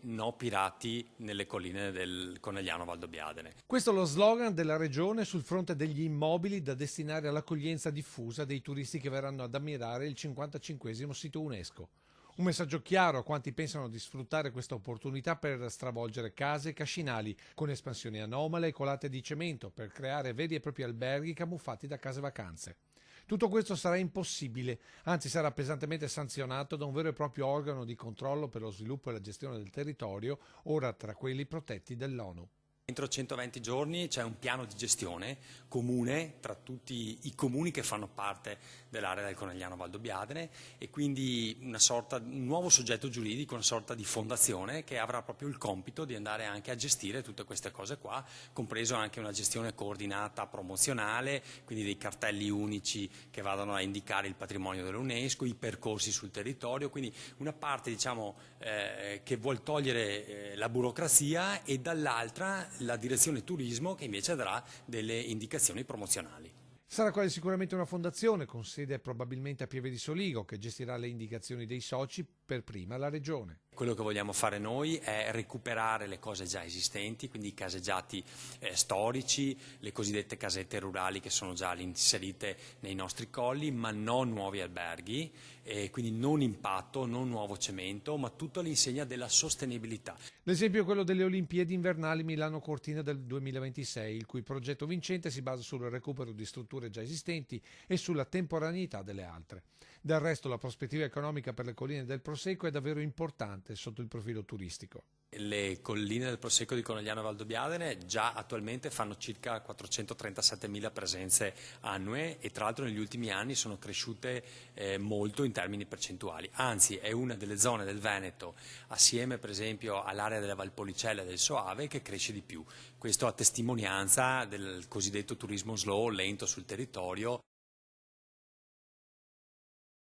no pirati nelle colline del Conegliano Valdobbiadene. Questo è lo slogan della regione sul fronte degli immobili da destinare all'accoglienza diffusa dei turisti che verranno ad ammirare il 55° sito UNESCO. Un messaggio chiaro a quanti pensano di sfruttare questa opportunità per stravolgere case e cascinali con espansioni anomale e colate di cemento per creare veri e propri alberghi camuffati da case vacanze. Tutto questo sarà impossibile, anzi sarà pesantemente sanzionato da un vero e proprio organo di controllo per lo sviluppo e la gestione del territorio, ora tra quelli protetti dall'ONU. Entro 120 giorni c'è un piano di gestione comune tra tutti i comuni che fanno parte dell'area del Conegliano Valdobbiadene e quindi un nuovo soggetto giuridico, una sorta di fondazione che avrà proprio il compito di andare anche a gestire tutte queste cose qua, compreso anche una gestione coordinata promozionale, quindi dei cartelli unici che vadano a indicare il patrimonio dell'UNESCO, i percorsi sul territorio, quindi una parte che vuol togliere la burocrazia e dall'altra la direzione turismo che invece darà delle indicazioni promozionali. Sarà quasi sicuramente una fondazione con sede probabilmente a Pieve di Soligo che gestirà le indicazioni dei soci, per prima la regione. Quello che vogliamo fare noi è recuperare le cose già esistenti, quindi i caseggiati storici, le cosiddette casette rurali che sono già inserite nei nostri colli, ma non nuovi alberghi, quindi non impatto, non nuovo cemento, ma tutto all'insegna della sostenibilità. L'esempio è quello delle Olimpiadi invernali Milano-Cortina del 2026, il cui progetto vincente si basa sul recupero di strutture già esistenti e sulla temporaneità delle altre. Del resto la prospettiva economica per le colline del Prosecco è davvero importante sotto il profilo turistico. Le colline del Prosecco di Conegliano Valdobbiadene già attualmente fanno circa 437.000 presenze annue e tra l'altro negli ultimi anni sono cresciute molto in termini percentuali, anzi è una delle zone del Veneto assieme per esempio all'area della Valpolicella e del Soave che cresce di più. Questo a testimonianza del cosiddetto turismo slow, lento sul territorio.